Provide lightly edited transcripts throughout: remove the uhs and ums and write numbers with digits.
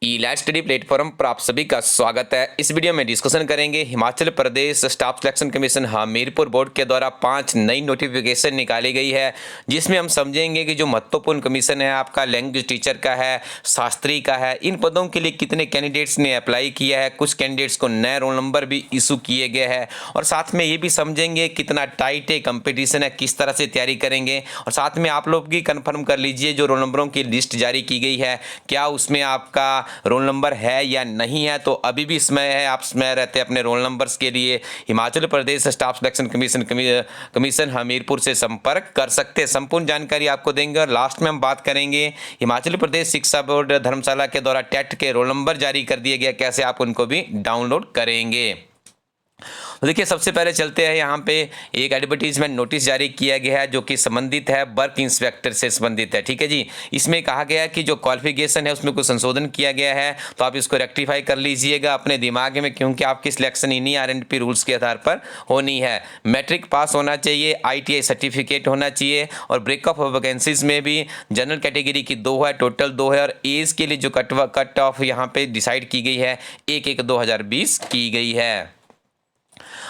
ई live study platform पर आप सभी का स्वागत है। इस वीडियो में डिस्कशन करेंगे Himachal Pradesh staff selection commission Hamirpur board के द्वारा 5 नई नोटिफिकेशन निकाली गई है, जिसमें हम समझेंगे कि जो महत्वपूर्ण कमीशन है आपका लैंग्वेज टीचर का है, शास्त्री का है। इन पदों के लिए कितने कैंडिडेट्स ने अप्लाई किया है, कुछ कैंडिडेट्स को नए रोल नंबर भी इशू किए गए हैं और साथ में ये भी समझेंगे कितना टाइट है कंपटीशन है, किस तरह से तैयारी करेंगे। और साथ में आप लोग भी कन्फर्म कर लीजिए जो रोल नंबरों की लिस्ट जारी की गई है क्या उसमें आपका रोल नंबर है या नहीं है। तो अभी भी समय है, आप समय रहते अपने रोल नंबर्स के लिए Himachal Pradesh staff selection commission Hamirpur से संपर्क कर सकते हैं। संपूर्ण जानकारी आपको देंगे और लास्ट में हम बात करेंगे हिमाचल प्रदेश शिक्षा बोर्ड धर्मशाला के द्वारा टेट के रोल नंबर जारी कर दिए गए, कैसे आप उनको भी डाउनलोड करेंगे। तो देखिए सबसे पहले चलते हैं, यहाँ पे एक एडवर्टीजमेंट नोटिस जारी किया गया है जो कि संबंधित है वर्क इंस्पेक्टर से संबंधित है। ठीक है जी, इसमें कहा गया है कि जो क्वालिफिकेशन है उसमें कुछ संशोधन किया गया है, तो आप इसको रेक्टिफाई कर लीजिएगा अपने दिमाग में, क्योंकि आपकी सिलेक्शन इन्हीं RNP रूल्स के आधार पर होनी है। मैट्रिक पास होना चाहिए, ITI सर्टिफिकेट होना चाहिए और ब्रेकअप ऑफ वैकेंसीज में भी जनरल कैटेगरी की 2 है, टोटल 2 है और एज के लिए जो कट ऑफ यहाँ पे डिसाइड की गई है 1/1/2020 की गई है।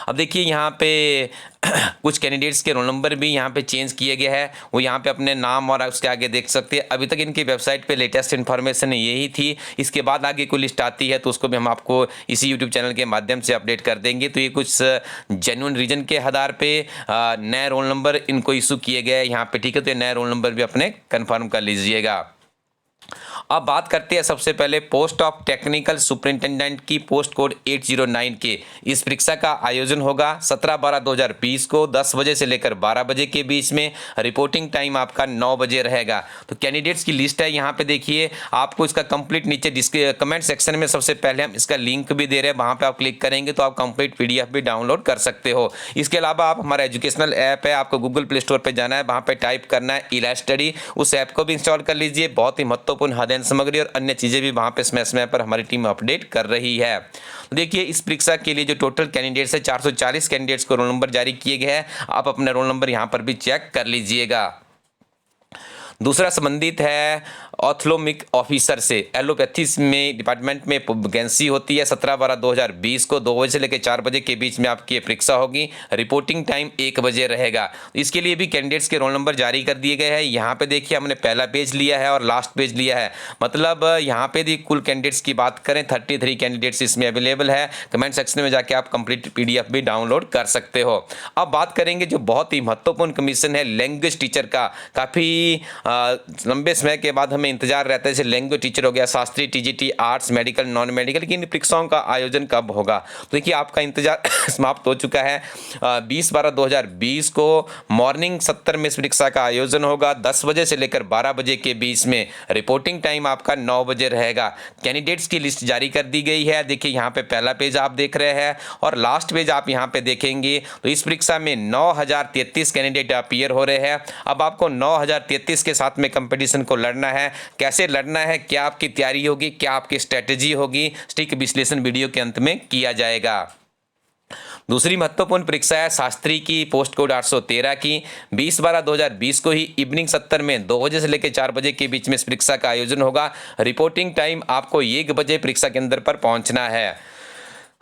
अब देखिए यहाँ पे कुछ कैंडिडेट्स के रोल नंबर भी यहाँ पे चेंज किए गए हैं, वो यहाँ पे अपने नाम और उसके आगे देख सकते हैं। अभी तक इनकी वेबसाइट पे लेटेस्ट इन्फॉर्मेशन यही थी, इसके बाद आगे कोई लिस्ट आती है तो उसको भी हम आपको इसी यूट्यूब चैनल के माध्यम से अपडेट कर देंगे। तो ये कुछ जेन्युइन रीजन के आधार पे नए रोल नंबर इनको इशू किए गए यहाँ पे। ठीक है, तो ये नए रोल नंबर भी अपने कन्फर्म कर लीजिएगा। अब बात करते हैं सबसे पहले पोस्ट ऑफ टेक्निकल सुपरिंटेंडेंट की पोस्ट कोड 809 के। इस परीक्षा का आयोजन होगा 17/12/2020 को 10 बजे से लेकर 12 बजे के बीच में। रिपोर्टिंग टाइम आपका 9 बजे रहेगा। तो कैंडिडेट्स की लिस्ट है यहाँ पे देखिए, आपको इसका कंप्लीट नीचे कमेंट सेक्शन में सबसे पहले हम इसका लिंक भी दे रहे हैं, वहाँ पर आप क्लिक करेंगे तो आप कंप्लीट PDF भी डाउनलोड कर सकते हो। इसके अलावा आप हमारा एजुकेशनल ऐप है, आपको गूगल प्ले स्टोर पर जाना है, वहाँ पर टाइप करना है ई लाइव स्टडी, उस ऐप को भी इंस्टॉल कर लीजिए। बहुत ही महत्वपूर्ण अध्ययन सामग्री और अन्य चीजें भी वहां पे समय पर हमारी टीम अपडेट कर रही है। देखिए इस परीक्षा के लिए जो टोटल कैंडिडेट्स है 440 कैंडिडेट्स को रोल नंबर जारी किए गए हैं। आप अपना रोल नंबर यहां पर भी चेक कर लीजिएगा। दूसरा संबंधित है ऑर्थोलॉमिक ऑफिसर से। एलोपैथी में डिपार्टमेंट में वैकेंसी होती है 17/12/2020 को 2 बजे से लेकर 4 बजे के बीच में आपकी परीक्षा होगी। रिपोर्टिंग टाइम 1 बजे रहेगा। इसके लिए भी कैंडिडेट्स के रोल नंबर जारी कर दिए गए हैं। यहाँ पे देखिए हमने पहला पेज लिया है और लास्ट पेज लिया है, मतलब यहाँ पे भी कुल कैंडिडेट्स की बात करें 33 कैंडिडेट्स इसमें अवेलेबल है। कमेंट सेक्शन में जाके आप कंप्लीट PDF भी डाउनलोड कर सकते हो। अब बात करेंगे जो बहुत ही महत्वपूर्ण कमीशन है लैंग्वेज टीचर का। काफ़ी लंबे समय के बाद हमें इंतजार रहता है, जैसे लैंग्वेज टीचर हो गया, Shastri, TGT, arts, medical, non medical की इन परीक्षाओं का आयोजन कब होगा। तो देखिए आपका इंतजार समाप्त हो चुका है। 20/12/2020 को मॉर्निंग 70 में इस परीक्षा का आयोजन होगा 10 बजे से लेकर 12 बजे के बीच में। रिपोर्टिंग टाइम आपका 9 बजे रहेगा। कैंडिडेट्स की लिस्ट जारी कर दी गई है। देखिए यहाँ पे पहला पेज आप देख रहे हैं और लास्ट पेज आप यहाँ पे देखेंगे तो इस परीक्षा में 9033 कैंडिडेट अपीयर हो रहे हैं। अब आपको 9033 के साथ में कंपटीशन को लड़ना है। कैसे लड़ना है, क्या आपकी तैयारी होगी, क्या आपकी स्ट्रेटेजी होगी, सटीक विश्लेषण वीडियो के अंत में किया जाएगा। दूसरी महत्वपूर्ण परीक्षा है शास्त्री की पोस्ट कोड 813 की। 20/12/2020 को ही इवनिंग 70 में 2 बजे से लेकर 4 बजे के बीच में इस परीक्षा का आयोजन होगा। रिपोर्टिंग टाइम आपको 1 बजे परीक्षा केंद्र पर पहुंचना है।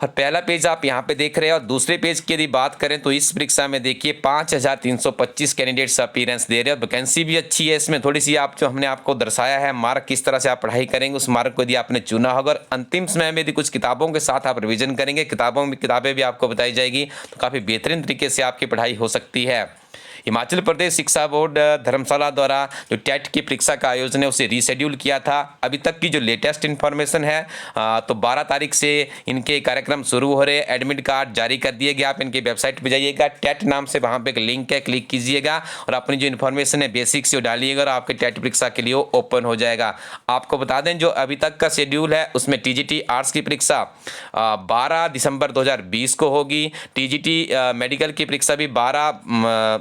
और पहला पेज आप यहाँ पे देख रहे हैं और दूसरे पेज की यदि बात करें तो इस परीक्षा में देखिए 5325 कैंडिडेट्स अपीयरेंस दे रहे हैं। वैकेंसी भी अच्छी है, इसमें थोड़ी सी आप जो हमने आपको दर्शाया है मार्क किस तरह से आप पढ़ाई करेंगे, उस मार्क को यदि आपने चुना होगा और अंतिम समय में यदि कुछ किताबों के साथ आप रिविजन करेंगे, किताबें भी आपको बताई जाएगी, तो काफ़ी बेहतरीन तरीके से आपकी पढ़ाई हो सकती है। हिमाचल प्रदेश शिक्षा बोर्ड धर्मशाला द्वारा जो टेट की परीक्षा का आयोजन है उसे रीशेड्यूल किया था। अभी तक की जो लेटेस्ट इन्फॉर्मेशन है तो 12 तारीख से इनके कार्यक्रम शुरू हो रहे हैं। एडमिट कार्ड जारी कर दिए गए। आप इनकी वेबसाइट पर जाइएगा, टेट नाम से वहाँ पे एक लिंक है, क्लिक कीजिएगा और अपनी जो इन्फॉर्मेशन है बेसिक से डालिएगा और आपके टेट परीक्षा के लिए ओपन हो जाएगा। आपको बता दें जो अभी तक का शेड्यूल है उसमें TGT आर्ट्स की परीक्षा 12 दिसंबर 2020 को होगी। TGT मेडिकल की परीक्षा भी 12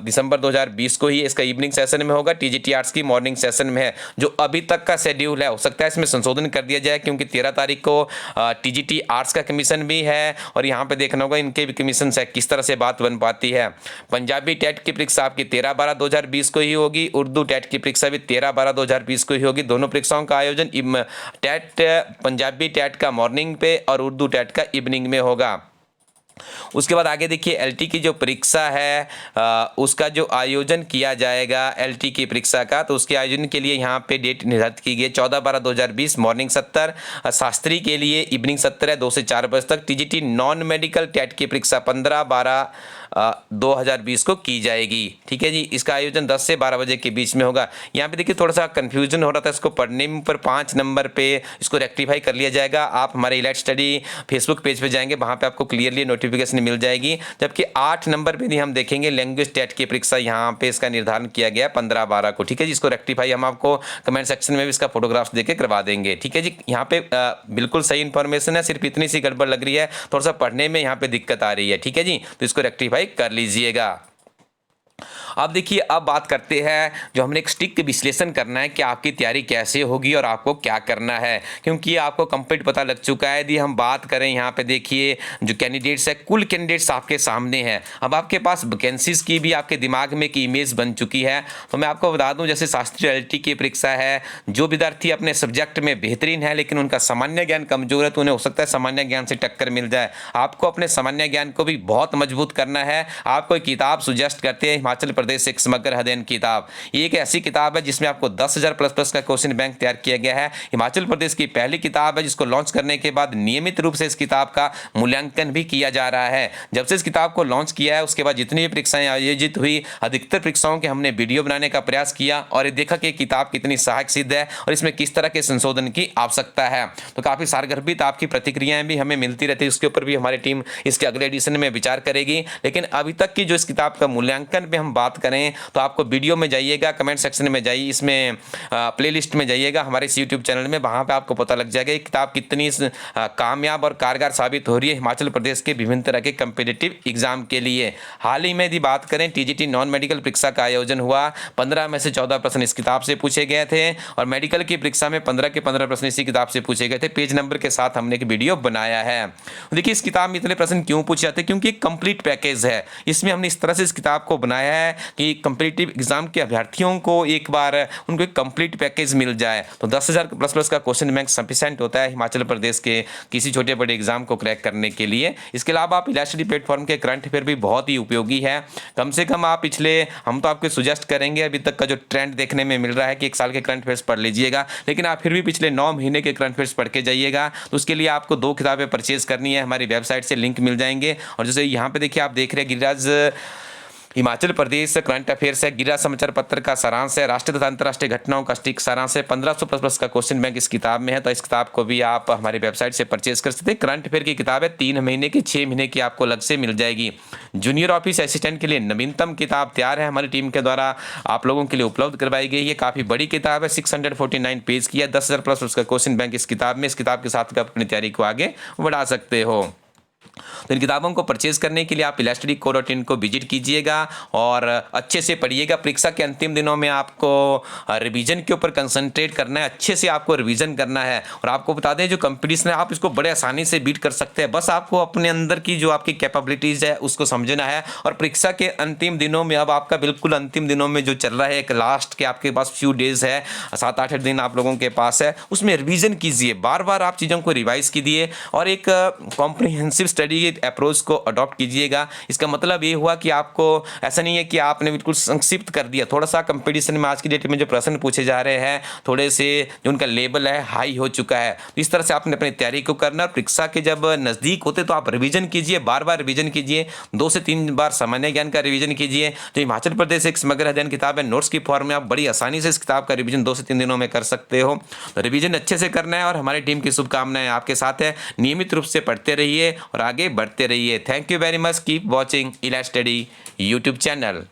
दिसंबर नवंबर 2020 को ही इसका इवनिंग सेशन में होगा। टीजीटी आर्ट्स की मॉर्निंग सेशन में है। जो अभी तक का शेड्यूल है, हो सकता है इसमें संशोधन कर दिया जाए, क्योंकि 13 तारीख को टीजीटी आर्ट्स का कमीशन भी है और यहाँ पे देखना होगा इनके भी कमीशन से किस तरह से बात बन पाती है। पंजाबी टेट की परीक्षा आपकी 13/12/2020 को ही होगी। उर्दू टेट की परीक्षा भी 13/12/2020 को ही होगी। दोनों परीक्षाओं का आयोजन टेट पंजाबी टेट का मॉर्निंग पे और उर्दू टेट का इवनिंग में होगा। उसके बाद आगे देखिए एलटी की जो परीक्षा है उसका जो आयोजन किया जाएगा एलटी की परीक्षा का, तो उसके आयोजन के लिए यहाँ पे डेट निर्धारित की गई है 14/12/2020 मॉर्निंग 70, शास्त्री के लिए इवनिंग 70 है 2 से 4 बजे तक। टीजीटी नॉन मेडिकल टेट की परीक्षा 15/12/2020 को की जाएगी। ठीक है जी, इसका आयोजन 10 से 12 बजे के बीच में होगा। यहाँ पे देखिए थोड़ा सा कंफ्यूजन हो रहा था इसको पढ़ने में, पर 5 नंबर पे इसको रेक्टिफाई कर लिया जाएगा। आप हमारे इलाइट स्टडी फेसबुक पेज पे जाएंगे, वहाँ पे आपको क्लियरली नोटिफिकेशन मिल जाएगी। जबकि 8 नंबर पे भी हम देखेंगे लैंग्वेज टेट की परीक्षा, यहाँ पे इसका निर्धारण किया गया 15/12 को। ठीक है जी, इसको रेक्टिफाई हम आपको कमेंट सेक्शन में भी इसका फोटोग्राफ्स देके करवा देंगे। ठीक है जी, यहाँ पे बिल्कुल सही इन्फॉर्मेशन है, सिर्फ इतनी सी गड़बड़ लग रही है, थोड़ा सा पढ़ने में यहाँ पे दिक्कत आ रही है। ठीक है जी, तो इसको रेक्टिफाई कर लीजिएगा। अब देखिए, अब बात करते हैं जो हमने एक स्टिक विश्लेषण करना है कि आपकी तैयारी कैसे होगी और आपको क्या करना है, क्योंकि आपको कंप्लीट पता लग चुका है। यदि हम बात करें यहाँ पे देखिए जो कैंडिडेट्स है, कुल कैंडिडेट्स आपके सामने हैं। अब आपके पास वैकेंसीज की भी आपके दिमाग में एक इमेज बन चुकी है। तो मैं आपको बता दूं, जैसे शास्त्रीय एलटी की परीक्षा है, जो विद्यार्थी अपने सब्जेक्ट में बेहतरीन है लेकिन उनका सामान्य ज्ञान कमजोर है, तो उन्हें हो सकता है सामान्य ज्ञान से टक्कर मिल जाए। आपको अपने सामान्य ज्ञान को भी बहुत मजबूत करना है। आपको एक किताब सुजेस्ट करते हैं, हिमाचल प्रदेश एक समग्र अध्ययन किताब। ये एक ऐसी किताब है जिसमें आपको 10,000 प्लस का क्वेश्चन बैंक तैयार किया गया है। हिमाचल प्रदेश की पहली किताब है जिसको लॉन्च करने के बाद नियमित रूप से इस किताब का मूल्यांकन भी किया जा रहा है। जब से इस किताब को लॉन्च किया है उसके बाद जितनी भी परीक्षाएं आयोजित हुई, अधिकतर परीक्षाओं के हमने वीडियो बनाने का प्रयास किया और ये देखा कि किताब कितनी सहायक सिद्ध है और इसमें किस तरह के संशोधन की आवश्यकता है। तो काफी सारगर्भित आपकी प्रतिक्रियाएं भी हमें मिलती रहती है, उसके ऊपर भी हमारी टीम इसके अगले एडिशन में विचार करेगी। लेकिन अभी तक की जो इस किताब का मूल्यांकन पे हम बात करें तो आपको वीडियो में जाइएगा, कमेंट सेक्शन में जाइए, इसमें प्लेलिस्ट में जाइएगा हमारे इस यूट्यूब चैनल में, वहाँ पे आपको पता लग जाएगा ये किताब कितनी कामयाब और कारगर साबित हो रही है हिमाचल प्रदेश के विभिन्न तरह के कम्पिटिटिव एग्जाम के लिए। हाल ही में यदि बात करें टीजीटी नॉन मेडिकल परीक्षा का आयोजन हुआ, 15 में से 14 प्रश्न इस किताब से पूछे गए थे और मेडिकल की परीक्षा में 15 के 15 प्रश्न इसी किताब से पूछे गए थे। पेज नंबर के साथ हमने एक वीडियो बनाया है। देखिए इस किताब में इतने प्रश्न क्यों पूछे जाते हैं, क्योंकि एक कंप्लीट पैकेज है। इसमें हमने इस तरह से इस किताब को बनाया है कि कम्पिटिटिव एग्जाम के अभ्यर्थियों को एक बार उनको एक कंप्लीट पैकेज मिल जाए। तो 10,000 प्लस का क्वेश्चन बैंक सफिशिएंट होता है हिमाचल प्रदेश के किसी छोटे बड़े एग्जाम को क्रैक करने के लिए। इसके अलावा आप इलाइट स्टडी प्लेटफॉर्म के करंट अफेयर भी बहुत ही उपयोगी है। कम से कम आप हम तो आपको सुजेस्ट करेंगे, अभी तक का जो ट्रेंड देखने में मिल रहा है कि 1 साल के करंट अफेयर्स पढ़ लीजिएगा, लेकिन आप फिर भी पिछले 9 महीने के करंट अफेयर्स पढ़ के जाइएगा। तो उसके लिए आपको 2 किताबें परचेज करनी है, हमारी वेबसाइट से लिंक मिल जाएंगे। और जैसे यहाँ पे देखिए आप देख रहे हैं गिरिराज हिमाचल प्रदेश करंट अफेयर्स है, गिरिराज समाचार पत्र का सारांश है, राष्ट्रीय तथा अंतर्राष्ट्रीय घटनाओं का स्टिक सारांश है। 1500 प्लस का क्वेश्चन बैंक इस किताब में है। तो इस किताब को भी आप हमारी वेबसाइट से परचेज कर सकते हैं। करंट अफेयर की किताब है, 3 महीने की 6 महीने की आपको अलग से मिल जाएगी। जूनियर ऑफिस असिस्टेंट के लिए नवीनतम किताब तैयार है, हमारी टीम के द्वारा आप लोगों के लिए उपलब्ध करवाई गई है। काफी बड़ी किताब है, 649 पेज की है, 10,000 प्लस उसका क्वेश्चन बैंक इस किताब में। इस किताब के साथ आप अपनी तैयारी को आगे बढ़ा सकते हो। तो इन किताबों को परचेज करने के लिए आप elasticco.in को विजिट कीजिएगा और अच्छे से पढ़िएगा। परीक्षा के अंतिम दिनों में आपको रिवीजन के ऊपर कंसंट्रेट करना है, अच्छे से आपको रिवीजन करना है। और आपको बता दें जो कंपटीशन है आप इसको बड़े आसानी से बीट कर सकते हैं, बस आपको अपने अंदर की जो आपकी कैपेबिलिटीज है उसको समझना है। और परीक्षा के अंतिम दिनों में, अब आपका बिल्कुल अंतिम दिनों में जो चल रहा है, एक लास्ट के आपके पास फ्यू डेज है, 7-8 दिन आप लोगों के पास है, उसमें रिवीजन कीजिए, बार बार आप चीज़ों को रिवाइज कीजिए और एक कॉम्प्रिहेंसिव स्टडी अप्रोच को अडॉप्ट कीजिएगा। इसका मतलब ये हुआ कि आपको ऐसा नहीं है कि आपने बिल्कुल संक्षिप्त कर दिया, थोड़ा सा कंपटीशन में आज की डेट में जो प्रश्न पूछे जा रहे हैं थोड़े से जो उनका लेवल है हाई हो चुका है। तो इस तरह से आपने अपनी तैयारी को करना। परीक्षा के जब नज़दीक होते तो आप रिवीजन कीजिए, बार बार रिवीजन कीजिए, 2 से 3 बार सामान्य ज्ञान का रिवीजन कीजिए। तो हिमाचल प्रदेश एक समग्र अध्ययन किताब है, नोट्स की फॉर्म में आप बड़ी आसानी से इस किताब का रिवीजन 2 से 3 दिनों में कर सकते हो। तो रिवीजन अच्छे से करना है और हमारी टीम की शुभकामनाएं आपके साथ है। नियमित रूप से पढ़ते रहिए और आगे बढ़ते रहिए। Thank you very much. Keep watching elite study YouTube channel.